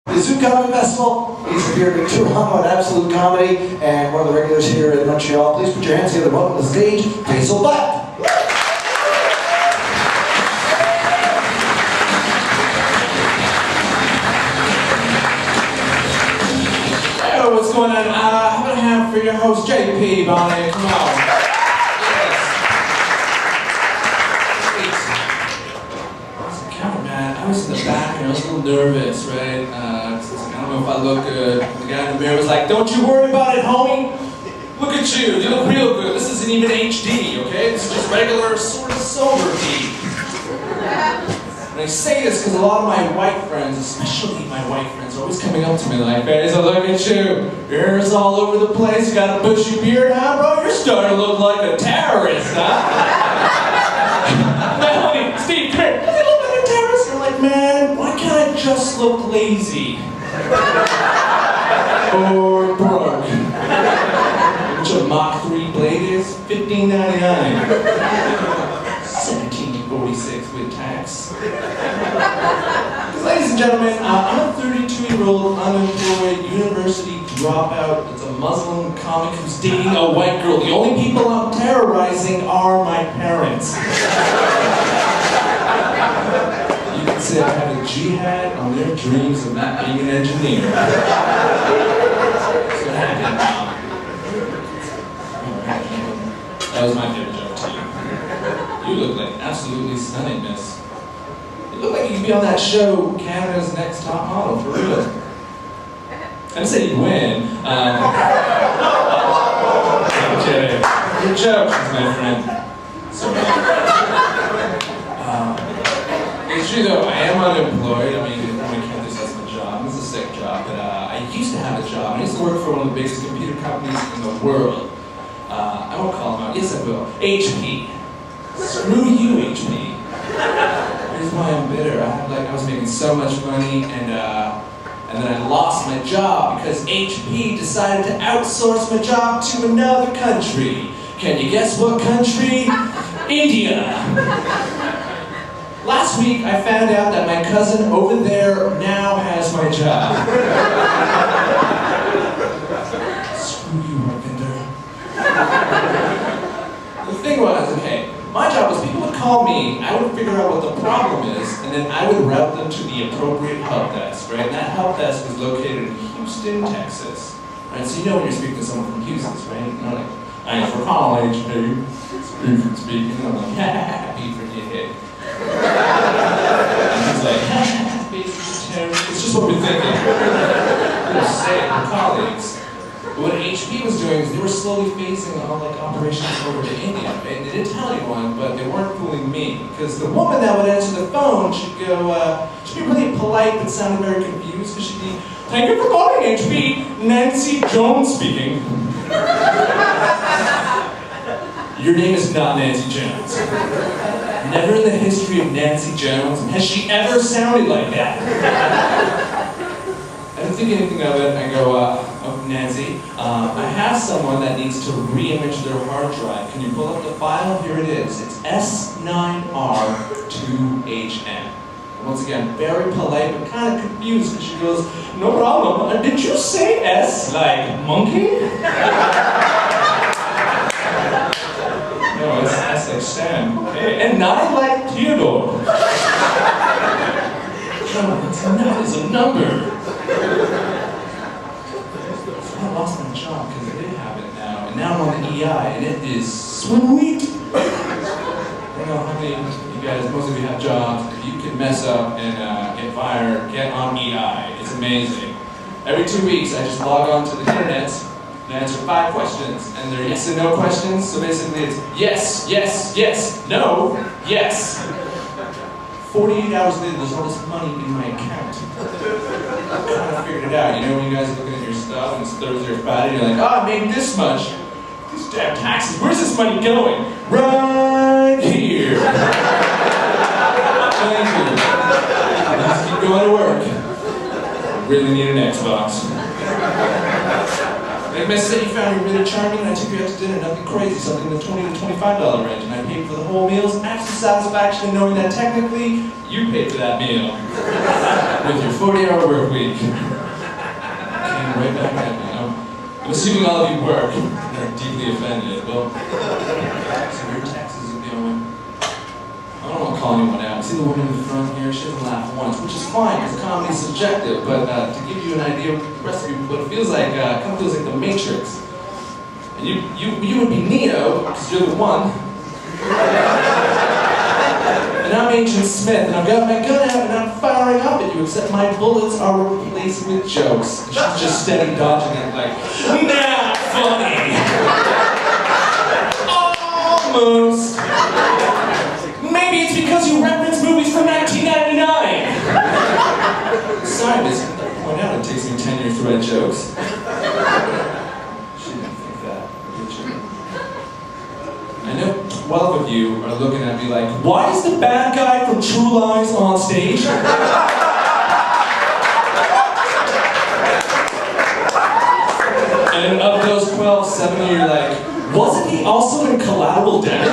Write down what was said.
The Zoo Comedy Festival. He's appeared in Toronto at Absolute Comedy and one of the regulars here in Montreal. Please put your hands together. Welcome to the stage, Faisal Butt. Hey, what's going on? How about a hand for your host, JP, Bonnie? Come on. I was in the back and I was a little nervous, right? I don't know if I look good. The guy in the mirror was like, "Don't you worry about it, homie. Look at you. You look real good. This isn't even HD, okay? This is just regular, sort of sober tea." And I say this because a lot of my white friends, especially my white friends, are always coming up to me like, "Faisal, look at you. Your hair's all over the place. You got a bushy beard, huh, bro? You're starting to look like a terrorist, huh?" Melanie, Steve, come here. "Man, why can't I just look lazy? Or broke? Which a Mach 3 blade is? $15.99. $17.46 with tax." Ladies and gentlemen, I'm a 32-year-old unemployed university dropout. It's a Muslim comic who's dating a white girl. The only people I'm terrorizing are my parents. Say I have a jihad on their dreams of not being an engineer. That's what happened. That was my favorite joke to you. You look like absolutely stunning, miss. You look like you could be on that show, Canada's Next Top Model, for real. I didn't say you'd win. I'm kidding. Your joke, my friend. Sorry. It's true though, I am unemployed. I mean, I can't do this as my job. It's a sick job, but I used to have a job. I used to work for one of the biggest computer companies in the world. I won't call them out. Yes, I will. HP. Screw you, HP. Here's why I'm bitter. I was making so much money, and then I lost my job because HP decided to outsource my job to another country. Can you guess what country? India. Last week, I found out that my cousin over there now has my job. Screw you, Harpinder. The thing was, okay, my job was people would call me, I would figure out what the problem is, and then I would route them to the appropriate help desk, right? And that help desk was located in Houston, Texas. Right? So you know when you're speaking to someone from Houston, right? You know, like, "Thanks for calling, HP. Speaking." And I'm like, "Happy for you." And he's like, "It's just what we're thinking. We're safe, we're colleagues." But what HP was doing is they were slowly phasing all like operations over to India. And they didn't tell anyone, but they weren't fooling me. Because the woman that would answer the phone, she'd be really polite but sounded very confused, because she'd be, "Thank you for calling HP, Nancy Jones speaking." "Your name is not Nancy Jones. Never in the history of Nancy Jones has she ever sounded like that." I didn't think anything of it. I go, "Oh, Nancy, I have someone that needs to re-image their hard drive. Can you pull up the file? Here it is. It's S9R2HN. Once again, very polite, but kind of confused, because she goes, "No problem. Did you say S like monkey?" "No, it's S like Stan. Okay. And 9 like Theodore." "No, it's not. A number." So I lost my job because they have it now. And now I'm on the EI, and it is sweet. I don't know how many of you guys, most of you have jobs. If you can mess up and get fired, get on EI. It's amazing. Every 2 weeks, I just log on to the internet and answer 5 questions, and they're yes and no questions. So basically, it's yes, yes, yes, no, yes. 48 hours later, there's all this money in my account. I kind of figured it out. You know, when you guys are looking at your stuff and it's Thursday or Friday, you're like, "Oh, I made this much. These damn taxes. Where's this money going? Right here." Thank you. Just keep going to work. I really need an Xbox. Like Miss said, you found me really charming, and I took you out to dinner, nothing crazy, something in the $20 to $25 range, and I paid for the whole meals, absolute satisfaction in knowing that technically, you paid for that meal. With your 40-hour work week. Came right back at me. I'm assuming all of you work and are deeply offended. Well, so your taxes are going. I don't want to call anyone out. See the woman in the front here? She doesn't laugh once, which is fine because comedy is subjective. But to give you an idea of the rest of you, what it feels like, kind of feels like the Matrix. And you would be Neo because you're the one. And I'm Agent Smith, and I've got my gun out and I'm firing up at you, except my bullets are replaced with jokes. And she's just steady dodging it like, nah, funny. Almost. Maybe it's because you reference movies from 1999. Sorry, miss, I point out it takes me 10 years to write jokes. She didn't think that, did she? I know 12 of you are looking at me like, why is the bad guy from True Lies on stage? And of those 12, 7 of you are like, wasn't he also in Collateral Damage?